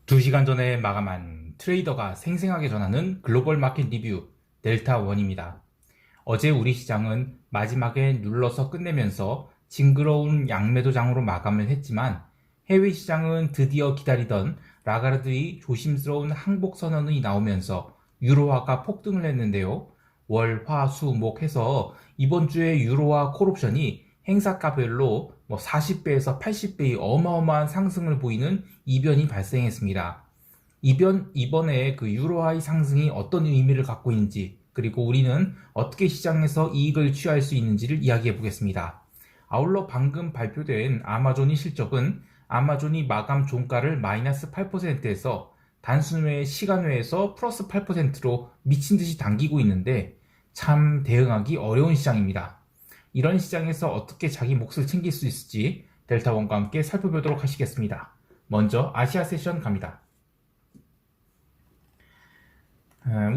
2시간 전에 마감한 트레이더가 생생하게 전하는 글로벌 마켓 리뷰 델타1입니다. 어제 우리 시장은 마지막에 눌러서 끝내면서 징그러운 양매도장으로 마감을 했지만 해외 시장은 드디어 기다리던 라가르드의 조심스러운 항복 선언이 나오면서 유로화가 폭등을 했는데요. 월, 화, 수, 목 해서 이번 주에 유로화 콜옵션이 행사가별로 40배에서 80배의 어마어마한 상승을 보이는 이변이 발생했습니다. 이번에 그 유로화의 상승이 어떤 의미를 갖고 있는지, 그리고 우리는 어떻게 시장에서 이익을 취할 수 있는지를 이야기해 보겠습니다. 아울러 방금 발표된 아마존의 실적은 아마존이 마감 종가를 마이너스 8%에서 단순 시간외에서 플러스 8%로 미친 듯이 당기고 있는데 참 대응하기 어려운 시장입니다. 이런 시장에서 어떻게 자기 몫을 챙길 수 있을지 델타원과 함께 살펴보도록 하시겠습니다. 먼저 아시아 세션 갑니다.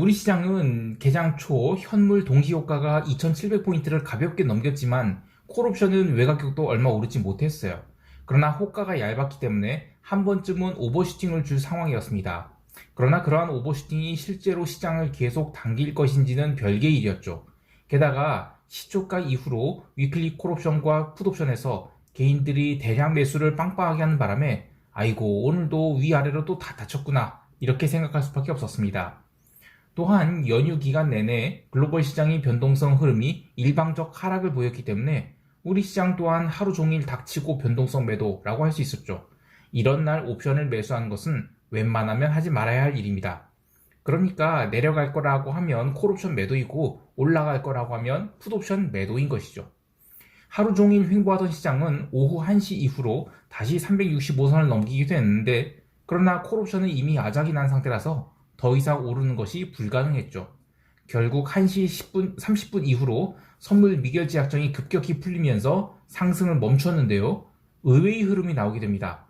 우리 시장은 개장 초 현물 동시효과가 2700포인트를 가볍게 넘겼지만 콜옵션은 외곽격도 얼마 오르지 못했어요. 그러나 호가가 얇았기 때문에 한 번쯤은 오버슈팅을 줄 상황이었습니다. 그러나 그러한 오버슈팅이 실제로 시장을 계속 당길 것인지는 별개의 일이었죠. 게다가 시초가 이후로 위클리 콜옵션과 풋옵션에서 개인들이 대량 매수를 빵빵하게 하는 바람에 아이고 오늘도 위아래로 또 다 다쳤구나 이렇게 생각할 수밖에 없었습니다. 또한 연휴 기간 내내 글로벌 시장의 변동성 흐름이 일방적 하락을 보였기 때문에 우리 시장 또한 하루 종일 닥치고 변동성 매도라고 할 수 있었죠. 이런 날 옵션을 매수하는 것은 웬만하면 하지 말아야 할 일입니다. 그러니까 내려갈 거라고 하면 콜옵션 매도이고 올라갈 거라고 하면 풋옵션 매도인 것이죠. 하루 종일 횡보하던 시장은 오후 1시 이후로 다시 365선을 넘기기도 했는데 그러나 콜옵션은 이미 아작이 난 상태라서 더 이상 오르는 것이 불가능했죠. 결국 1시 10분, 30분 이후로 선물 미결제 약정이 급격히 풀리면서 상승을 멈췄는데요. 의외의 흐름이 나오게 됩니다.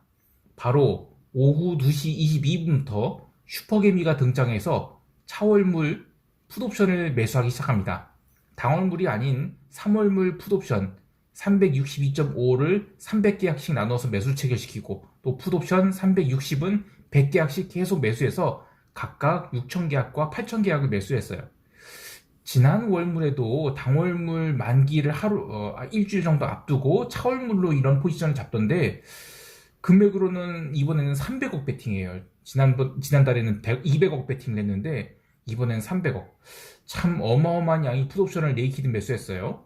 바로 오후 2시 22분부터 슈퍼개미가 등장해서 차월물 풋옵션을 매수하기 시작합니다. 당월물이 아닌 3월물 풋옵션 362.5를 300계약씩 나눠서 매수 체결시키고 또 풋옵션 360은 100계약씩 계속 매수해서 각각 6,000계약과 8,000계약을 매수했어요. 지난 월물에도 당월물 만기를 일주일 정도 앞두고 차월물로 이런 포지션을 잡던데 금액으로는 이번에는 300억 베팅이에요. 지난달에는 200억 베팅을 했는데 이번엔 300억. 참 어마어마한 양의 풋옵션을 네이키드 매수했어요.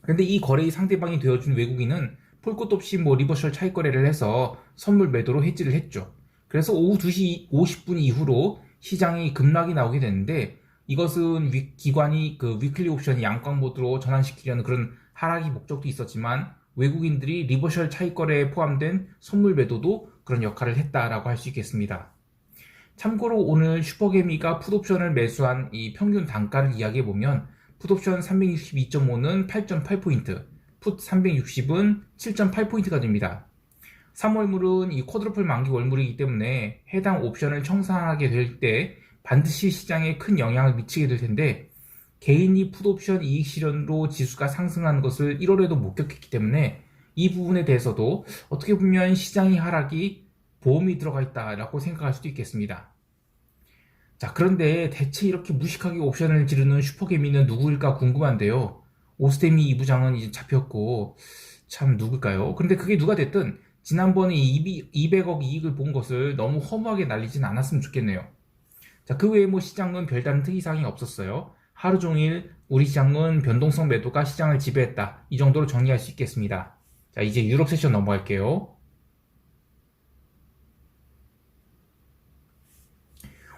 근데 이 거래의 상대방이 되어준 외국인은 볼 것도 없이 리버셜 차익 거래를 해서 선물 매도로 해지를 했죠. 그래서 오후 2시 50분 이후로 시장이 급락이 나오게 되는데 이것은 기관이 그 위클리 옵션 양광 모드로 전환시키려는 그런 하락이 목적도 있었지만 외국인들이 리버셜 차익 거래에 포함된 선물 매도도 그런 역할을 했다라고 할 수 있겠습니다. 참고로 오늘 슈퍼개미가 풋옵션을 매수한 이 평균 단가를 이야기해보면 풋옵션 362.5는 8.8포인트, 풋 360은 7.8포인트가 됩니다. 3월물은 이 쿼드루플 만기 월물이기 때문에 해당 옵션을 청산하게 될 때 반드시 시장에 큰 영향을 미치게 될 텐데 개인이 풋옵션 이익 실현으로 지수가 상승하는 것을 1월에도 목격했기 때문에 이 부분에 대해서도 어떻게 보면 시장의 하락이 보험이 들어가 있다라고 생각할 수도 있겠습니다. 자, 그런데 대체 이렇게 무식하게 옵션을 지르는 슈퍼개미는 누구일까 궁금한데요. 오스테미 2부장은 이제 잡혔고 참 누굴까요? 그런데 그게 누가 됐든 지난번에 200억 이익을 본 것을 너무 허무하게 날리진 않았으면 좋겠네요. 자, 그 외에 시장은 별다른 특이사항이 없었어요. 하루 종일 우리 시장은 변동성 매도가 시장을 지배했다. 이 정도로 정리할 수 있겠습니다. 자, 이제 유럽 세션 넘어갈게요.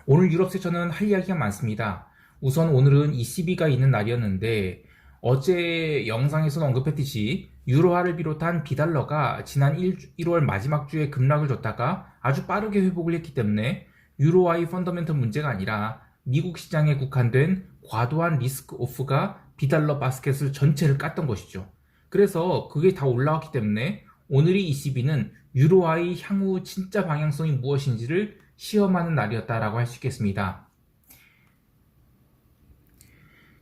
오늘 유럽 세션은 할 이야기가 많습니다. 우선 오늘은 ECB가 있는 날이었는데 어제 영상에서는 언급했듯이 유로화를 비롯한 비달러가 지난 1월 마지막 주에 급락을 줬다가 아주 빠르게 회복을 했기 때문에 유로화의 펀더멘털 문제가 아니라 미국 시장에 국한된 과도한 리스크 오프가 비달러 바스켓을 전체를 깠던 것이죠. 그래서 그게 다 올라왔기 때문에 오늘의 ECB는 유로화의 향후 진짜 방향성이 무엇인지를 시험하는 날이었다라고 할 수 있겠습니다.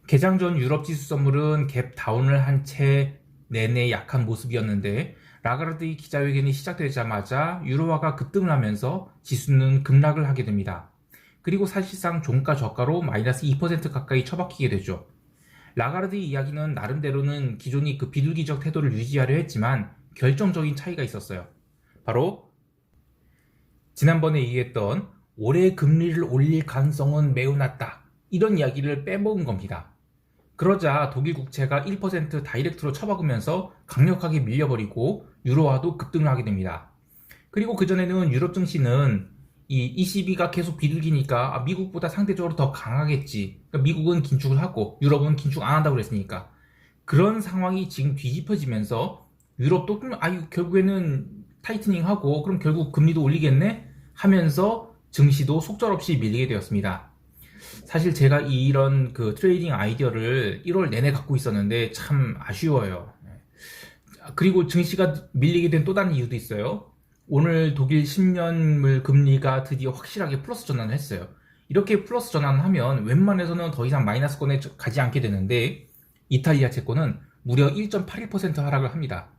개장 전 유럽 지수 선물은 갭 다운을 한 채 내내 약한 모습이었는데 라가르드의 기자회견이 시작되자마자 유로화가 급등을 하면서 지수는 급락을 하게 됩니다. 그리고 사실상 종가 저가로 마이너스 2% 가까이 처박히게 되죠. 라가르드의 이야기는 나름대로는 기존의 그 비둘기적 태도를 유지하려 했지만 결정적인 차이가 있었어요. 바로 지난번에 얘기했던 올해 금리를 올릴 가능성은 매우 낮다, 이런 이야기를 빼먹은 겁니다. 그러자 독일 국채가 1% 다이렉트로 쳐박으면서 강력하게 밀려버리고 유로화도 급등을 하게 됩니다. 그리고 그전에는 유럽 증시는 이 ECB가 계속 비둘기니까 미국보다 상대적으로 더 강하겠지. 그러니까 미국은 긴축을 하고 유럽은 긴축 안 한다고 그랬으니까. 그런 상황이 지금 뒤집혀지면서 유럽도 결국에는 타이트닝하고 그럼 결국 금리도 올리겠네 하면서 증시도 속절없이 밀리게 되었습니다. 사실 제가 이런 그 트레이딩 아이디어를 1월 내내 갖고 있었는데 참 아쉬워요. 그리고 증시가 밀리게 된 또 다른 이유도 있어요. 오늘 독일 10년물 금리가 드디어 확실하게 플러스 전환을 했어요. 이렇게 플러스 전환을 하면 웬만해서는 더 이상 마이너스권에 가지 않게 되는데 이탈리아 채권은 무려 1.81% 하락을 합니다.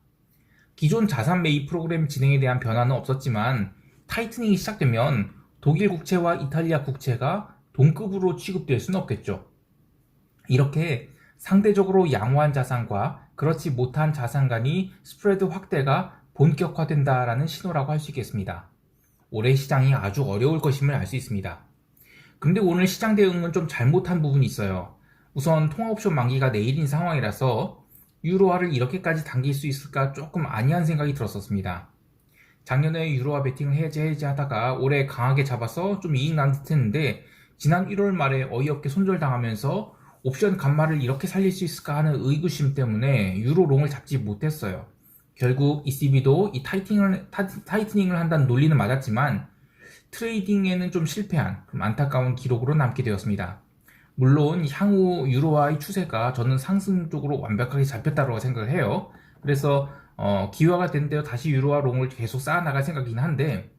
기존 자산 매입 프로그램 진행에 대한 변화는 없었지만 타이트닝이 시작되면 독일 국채와 이탈리아 국채가 동급으로 취급될 수는 없겠죠. 이렇게 상대적으로 양호한 자산과 그렇지 못한 자산 간이 스프레드 확대가 본격화된다라는 신호라고 할 수 있겠습니다. 올해 시장이 아주 어려울 것임을 알 수 있습니다. 근데 오늘 시장 대응은 좀 잘못한 부분이 있어요. 우선 통화옵션 만기가 내일인 상황이라서 유로화를 이렇게까지 당길 수 있을까 조금 아니한 생각이 들었었습니다. 작년에 유로화 베팅을 해제하다가 올해 강하게 잡아서 좀 이익 난 듯 했는데 지난 1월 말에 어이없게 손절당하면서 옵션 간말을 이렇게 살릴 수 있을까 하는 의구심 때문에 유로롱을 잡지 못했어요. 결국 ECB도 이 타이트닝을 한다는 논리는 맞았지만 트레이딩에는 좀 실패한 안타까운 기록으로 남게 되었습니다. 물론 향후 유로화의 추세가 저는 상승 쪽으로 완벽하게 잡혔다고 생각을 해요. 그래서 기회가 된 대로 다시 유로화 롱을 계속 쌓아나갈 생각이긴 한데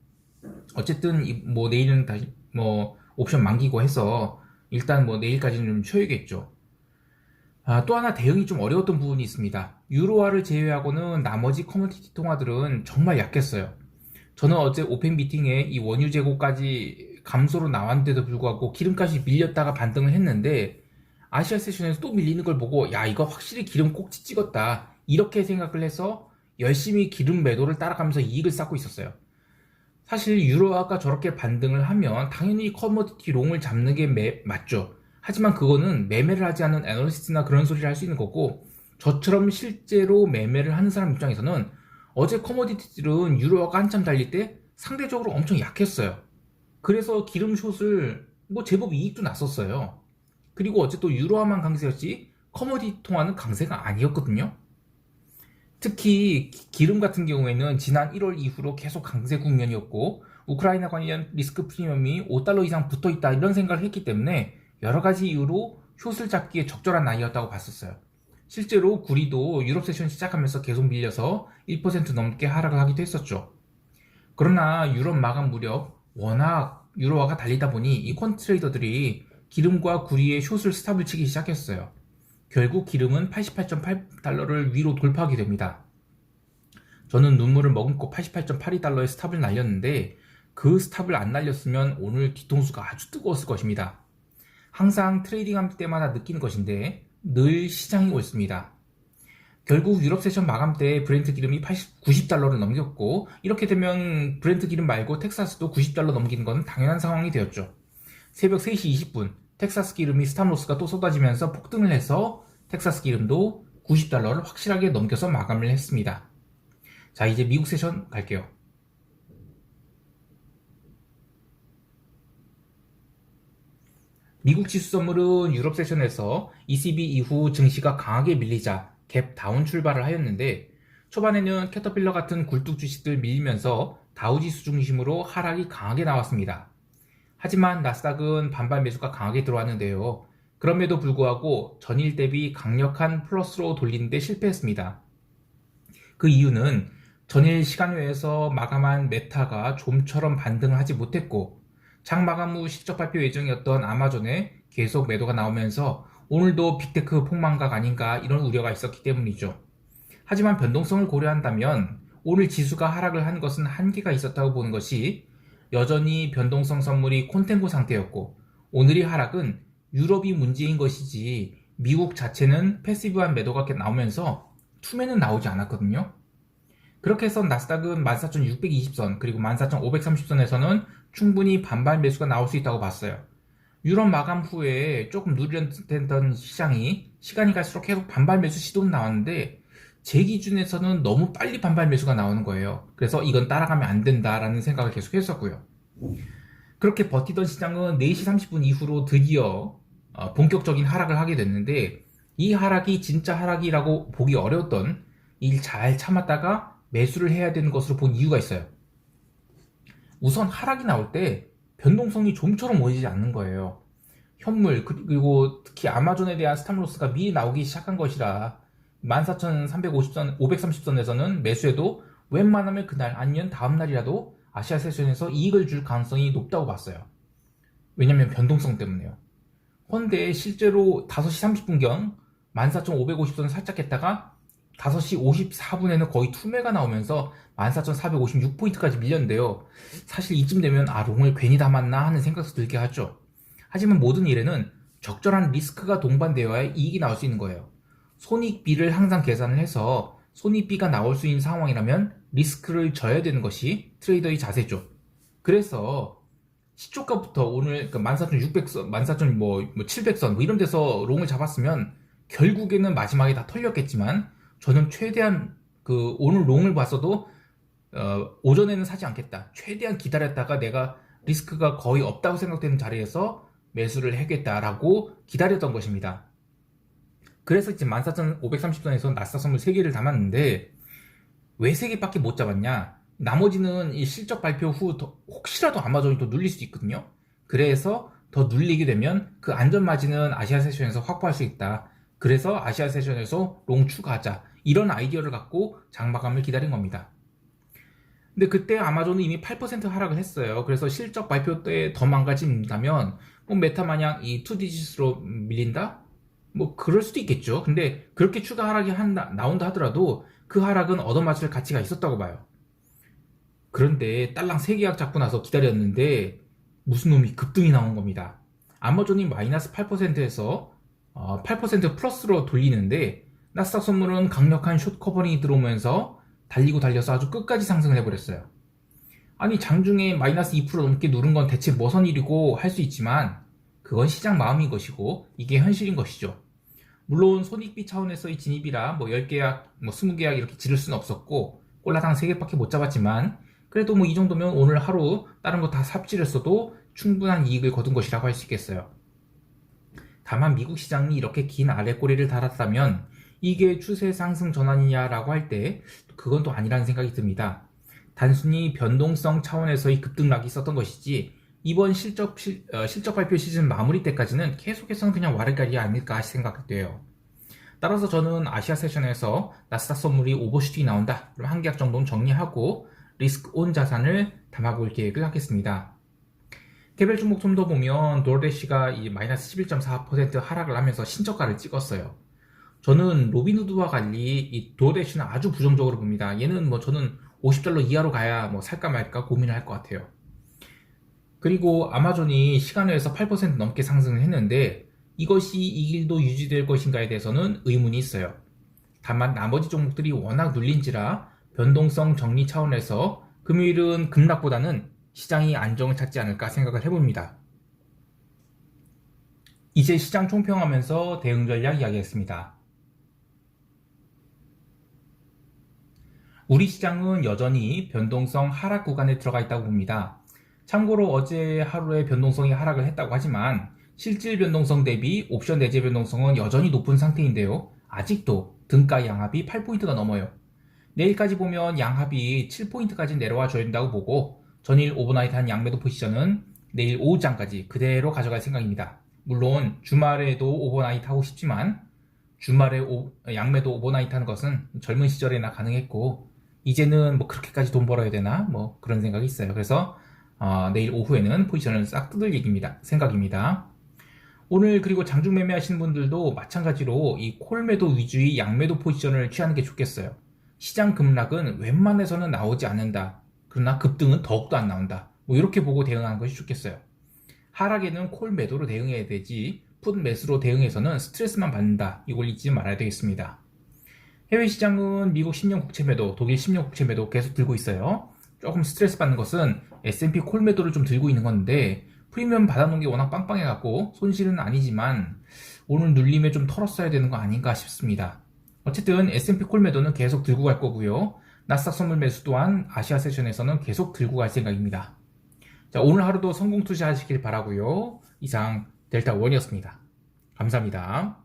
어쨌든 뭐 내일은 다시 뭐 옵션 만기고 해서 일단 뭐 내일까지는 좀 쉬어야겠죠. 또 하나 대응이 좀 어려웠던 부분이 있습니다. 유로화를 제외하고는 나머지 커머디티 통화들은 정말 약했어요. 저는 어제 오펙 미팅에 이 원유 재고까지 감소로 나왔는데도 불구하고 기름값이 밀렸다가 반등을 했는데 아시아 세션에서 또 밀리는 걸 보고 야, 이거 확실히 기름 꼭지 찍었다, 이렇게 생각을 해서 열심히 기름 매도를 따라가면서 이익을 쌓고 있었어요. 사실 유로화가 저렇게 반등을 하면 당연히 커머디티 롱을 잡는 게 맞죠. 하지만 그거는 매매를 하지 않은 애널리스트나 그런 소리를 할 수 있는 거고, 저처럼 실제로 매매를 하는 사람 입장에서는 어제 커머디티들은 유로화가 한참 달릴 때 상대적으로 엄청 약했어요. 그래서 기름 숏을 뭐 제법 이익도 났었어요. 그리고 어제 또 유로화만 강세였지 커머디티 통화는 강세가 아니었거든요. 특히 기름 같은 경우에는 지난 1월 이후로 계속 강세 국면이었고 우크라이나 관련 리스크 프리미엄이 5달러 이상 붙어있다, 이런 생각을 했기 때문에 여러가지 이유로 숏을 잡기에 적절한 나이였다고 봤었어요. 실제로 구리도 유럽 세션 시작하면서 계속 밀려서 1% 넘게 하락을 하기도 했었죠. 그러나 유럽 마감 무렵 워낙 유로화가 달리다 보니 이 퀀트레이더들이 기름과 구리의 숏을 스탑을 치기 시작했어요. 결국 기름은 88.8달러를 위로 돌파하게 됩니다. 저는 눈물을 머금고 88.82달러의 스탑을 날렸는데 그 스탑을 안 날렸으면 오늘 뒤통수가 아주 뜨거웠을 것입니다. 항상 트레이딩할 때마다 느끼는 것인데 늘 시장이 옳습니다. 결국 유럽 세션 마감 때 브렌트 기름이 90달러를 넘겼고 이렇게 되면 브렌트 기름 말고 텍사스도 90달러 넘기는 건 당연한 상황이 되었죠. 새벽 3시 20분 텍사스 기름이 스탑로스가 또 쏟아지면서 폭등을 해서 텍사스 기름도 90달러를 확실하게 넘겨서 마감을 했습니다. 자, 이제 미국 세션 갈게요. 미국 지수 선물은 유럽 세션에서 ECB 이후 증시가 강하게 밀리자 갭 다운 출발을 하였는데 초반에는 캐터필러 같은 굴뚝 주식들 밀리면서 다우지수 중심으로 하락이 강하게 나왔습니다. 하지만 나스닥은 반발 매수가 강하게 들어왔는데요. 그럼에도 불구하고 전일 대비 강력한 플러스로 돌리는데 실패했습니다. 그 이유는 전일 시간외에서 마감한 메타가 좀처럼 반등을 하지 못했고 장 마감 후 실적 발표 예정이었던 아마존에 계속 매도가 나오면서 오늘도 빅테크 폭망각 아닌가, 이런 우려가 있었기 때문이죠. 하지만 변동성을 고려한다면 오늘 지수가 하락을 한 것은 한계가 있었다고 보는 것이 여전히 변동성 선물이 콘텐고 상태였고 오늘의 하락은 유럽이 문제인 것이지 미국 자체는 패시브한 매도가 나오면서 투매는 나오지 않았거든요. 그렇게 해서 나스닥은 14,620선 그리고 14,530선에서는 충분히 반발 매수가 나올 수 있다고 봤어요. 유럽 마감 후에 조금 누렸던 시장이 시간이 갈수록 계속 반발 매수 시도는 나왔는데 제 기준에서는 너무 빨리 반발 매수가 나오는 거예요. 그래서 이건 따라가면 안 된다라는 생각을 계속 했었고요. 그렇게 버티던 시장은 4시 30분 이후로 드디어 본격적인 하락을 하게 됐는데 이 하락이 진짜 하락이라고 보기 어려웠던 일 잘 참았다가 매수를 해야 되는 것으로 본 이유가 있어요. 우선 하락이 나올 때 변동성이 좀처럼 오지지 않는 거예요. 현물 그리고 특히 아마존에 대한 스탑로스가 미리 나오기 시작한 것이라 14,350선, 530선에서는 매수해도 웬만하면 그날 아니면 다음날이라도 아시아 세션에서 이익을 줄 가능성이 높다고 봤어요. 왜냐면 변동성 때문에요. 헌데 실제로 5시 30분경 14,550선 살짝 했다가 5시 54분에는 거의 투매가 나오면서 14,456포인트까지 밀렸는데요. 사실 이쯤 되면 롱을 괜히 담았나 하는 생각도 들게 하죠. 하지만 모든 일에는 적절한 리스크가 동반되어야 이익이 나올 수 있는 거예요. 손익비를 항상 계산을 해서 손익비가 나올 수 있는 상황이라면 리스크를 져야 되는 것이 트레이더의 자세죠. 그래서 시초가부터 오늘 14,600선, 14,700선 이런 데서 롱을 잡았으면 결국에는 마지막에 다 털렸겠지만 저는 최대한 오늘 롱을 봤어도 오전에는 사지 않겠다. 최대한 기다렸다가 내가 리스크가 거의 없다고 생각되는 자리에서 매수를 하겠다라고 기다렸던 것입니다. 그래서 이제 14,530선에서 나스닥 선물 3개를 담았는데 왜 3개밖에 못 잡았냐? 나머지는 이 실적 발표 후 혹시라도 아마존이 또 눌릴 수도 있거든요. 그래서 더 눌리게 되면 그 안전 마진은 아시아 세션에서 확보할 수 있다. 그래서 아시아 세션에서 롱 추가하자. 이런 아이디어를 갖고 장마감을 기다린 겁니다. 근데 그때 아마존은 이미 8% 하락을 했어요. 그래서 실적 발표 때 더 망가진다면 메타 마냥 이 2디짓으로 밀린다? 그럴 수도 있겠죠. 근데 그렇게 추가 하락이 나온다 하더라도 그 하락은 얻어맞을 가치가 있었다고 봐요. 그런데 딸랑 3계약 잡고 나서 기다렸는데 무슨 놈이 급등이 나온 겁니다. 아마존이 마이너스 8%에서 8% 플러스로 돌리는데 나스닥 선물은 강력한 숏 커버링이 들어오면서 달리고 달려서 아주 끝까지 상승을 해버렸어요. 아니 장중에 마이너스 2% 넘게 누른 건 대체 뭐선 일이고 할 수 있지만 그건 시장 마음인 것이고 이게 현실인 것이죠. 물론 손익비 차원에서의 진입이라 10계약, 20계약 이렇게 지를 수는 없었고 꼴라당 3개밖에 못 잡았지만 그래도 이 정도면 오늘 하루 다른 거 다 삽질했어도 충분한 이익을 거둔 것이라고 할 수 있겠어요. 다만 미국 시장이 이렇게 긴 아래꼬리를 달았다면 이게 추세 상승 전환이냐라고 할 때 그건 또 아니라는 생각이 듭니다. 단순히 변동성 차원에서의 급등락이 있었던 것이지 이번 실적 발표 시즌 마무리 때까지는 계속해서는 그냥 와르가리 아닐까 생각돼요. 따라서 저는 아시아 세션에서 나스닥 선물이 오버슈팅이 나온다. 그럼 한 계약 정도는 정리하고 리스크 온 자산을 담아볼 계획을 하겠습니다. 개별 종목 좀 더 보면 도어대시가 마이너스 11.4% 하락을 하면서 신저가를 찍었어요. 저는 로빈후드와 달리 이 도어대시는 아주 부정적으로 봅니다. 얘는 저는 $50 이하로 가야 살까 말까 고민을 할 것 같아요. 그리고 아마존이 시간외에서 8% 넘게 상승을 했는데 이것이 이 길도 유지될 것인가에 대해서는 의문이 있어요. 다만 나머지 종목들이 워낙 눌린지라 변동성 정리 차원에서 금요일은 급락보다는 시장이 안정을 찾지 않을까 생각을 해봅니다. 이제 시장 총평하면서 대응 전략 이야기했습니다. 우리 시장은 여전히 변동성 하락 구간에 들어가 있다고 봅니다. 참고로 어제 하루에 변동성이 하락을 했다고 하지만 실질 변동성 대비 옵션 내재 변동성은 여전히 높은 상태인데요. 아직도 등가 양합이 8포인트가 넘어요. 내일까지 보면 양합이 7포인트까지 내려와 줘야 된다고 보고 전일 오버나이트 한 양매도 포지션은 내일 오후장까지 그대로 가져갈 생각입니다. 물론 주말에도 오버나이트 하고 싶지만 주말에 양매도 오버나이트 하는 것은 젊은 시절에나 가능했고 이제는 그렇게까지 돈 벌어야 되나 그런 생각이 있어요. 그래서 내일 오후에는 포지션을 싹 뜯을 생각입니다. 오늘 그리고 장중 매매하시는 분들도 마찬가지로 이 콜매도 위주의 양매도 포지션을 취하는 게 좋겠어요. 시장 급락은 웬만해서는 나오지 않는다. 그러나 급등은 더욱더 안 나온다. 뭐 이렇게 보고 대응하는 것이 좋겠어요. 하락에는 콜 매도로 대응해야 되지 풋 매수로 대응해서는 스트레스만 받는다. 이걸 잊지 말아야 되겠습니다. 해외 시장은 미국 10년 국채 매도, 독일 10년 국채 매도 계속 들고 있어요. 조금 스트레스 받는 것은 S&P 콜 매도를 좀 들고 있는 건데 프리미엄 받아놓은 게 워낙 빵빵해갖고 손실은 아니지만 오늘 눌림에 좀 털었어야 되는 거 아닌가 싶습니다. 어쨌든 S&P 콜 매도는 계속 들고 갈 거고요. 나스닥 선물 매수 또한 아시아 세션에서는 계속 들고 갈 생각입니다. 자, 오늘 하루도 성공 투자하시길 바라고요. 이상 델타원이었습니다. 감사합니다.